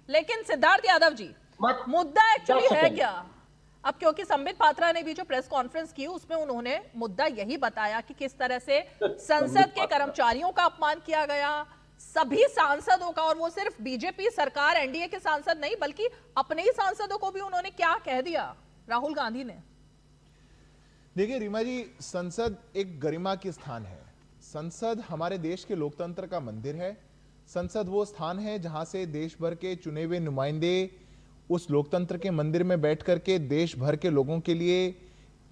लेकिन सिद्धार्थ यादव जी, मुद्दा एक्चुअली है क्या? अब क्योंकि संबित पात्रा ने भी जो प्रेस कॉन्फ्रेंस की उसमें उन्होंने मुद्दा यही बताया कि किस तरह से संसद के कर्मचारियों का अपमान किया गया, सभी सांसदों का, और वो सिर्फ बीजेपी सरकार एनडीए के सांसद नहीं बल्कि अपने ही सांसदों को भी उन्होंने क्या कह दिया राहुल गांधी ने। देखिए रीमा जी, संसद एक गरिमा की स्थान है। संसद हमारे देश के लोकतंत्र का मंदिर है। संसद वो स्थान है जहां से देश भर के चुने हुए नुमाइंदे उस लोकतंत्र के मंदिर में बैठ करके देश भर के लोगों के लिए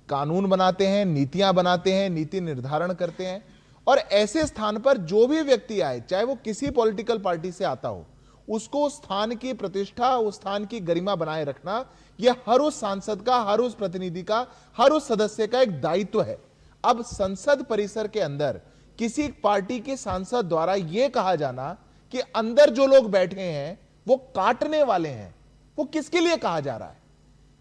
कानून बनाते हैं, नीतियां बनाते हैं, नीति निर्धारण करते हैं। और ऐसे स्थान पर जो भी व्यक्ति आए, चाहे वो किसी पॉलिटिकल पार्टी से आता हो, उसको उस स्थान की प्रतिष्ठा, उस स्थान की गरिमा बनाए रखना, यह हर उस सांसद का, हर उस प्रतिनिधि का, हर उस सदस्य का एक दायित्व है। अब संसद परिसर के अंदर किसी पार्टी के सांसद द्वारा यह कहा जाना कि अंदर जो लोग बैठे हैं वो काटने वाले हैं, वो किसके लिए कहा जा रहा है?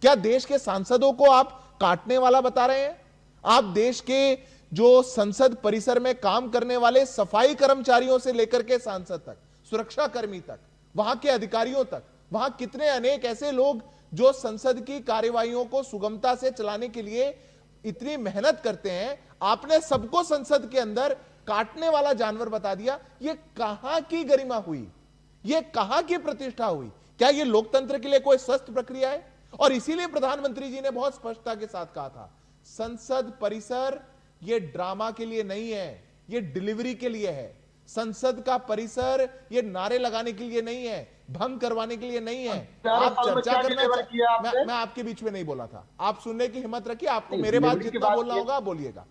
क्या देश के सांसदों को आप काटने वाला बता रहे हैं? आप देश के जो संसद परिसर में काम करने वाले सफाई कर्मचारियों से लेकर के सांसद तक, सुरक्षा कर्मी तक, वहां के अधिकारियों तक, वहां कितने अनेक ऐसे लोग जो संसद की कार्यवाहियों को सुगमता से चलाने के लिए इतनी मेहनत करते हैं, आपने सबको संसद के अंदर काटने वाला जानवर बता दिया। यह कहां की गरिमा हुई? यह कहां की प्रतिष्ठा हुई? क्या यह लोकतंत्र के लिए कोई स्वस्थ प्रक्रिया है? और इसीलिए प्रधानमंत्री जी ने बहुत स्पष्टता के साथ कहा था, संसद परिसर यह ड्रामा के लिए नहीं है, यह डिलीवरी के लिए है। संसद का परिसर ये नारे लगाने के लिए नहीं है, भंग करवाने के लिए नहीं है। आप चर्चा करना, मैं आपके बीच में नहीं बोला था, आप सुनने की हिम्मत रखिए। आपको मेरे बाद जितना बोलना होगा बोलिएगा।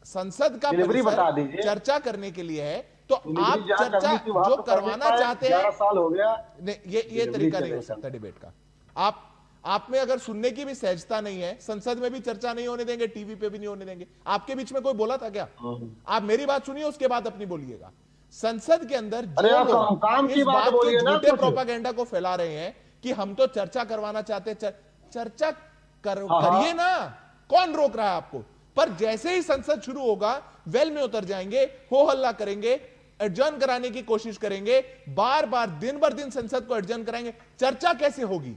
संसद का परिसर चर्चा करने के लिए है, तो आप चर्चा जो करवाना चाहते हैं, 11 साल हो गया, ये तरीका नहीं हो सकता डिबेट का। आप में अगर सुनने की भी सहजता नहीं है, संसद में भी चर्चा नहीं होने देंगे, टीवी पे भी नहीं होने देंगे। आपके बीच में कोई बोला था क्या? आप मेरी बात सुनिए, उसके बाद अपनी बोलिएगा। संसद के अंदर जो लोग इस बात को, झूठे प्रोपेगेंडा को फैला रहे हैं कि हम तो चर्चा करवाना चाहते हैं, चर्चा करिए ना, कौन रोक रहा है आपको? पर जैसे ही संसद शुरू होगा, वेल में उतर जाएंगे, हो हल्ला करेंगे, एडजर्न कराने की कोशिश करेंगे, बार बार दिन भर दिन संसद को एडजर्न कराएंगे। चर्चा कैसे होगी?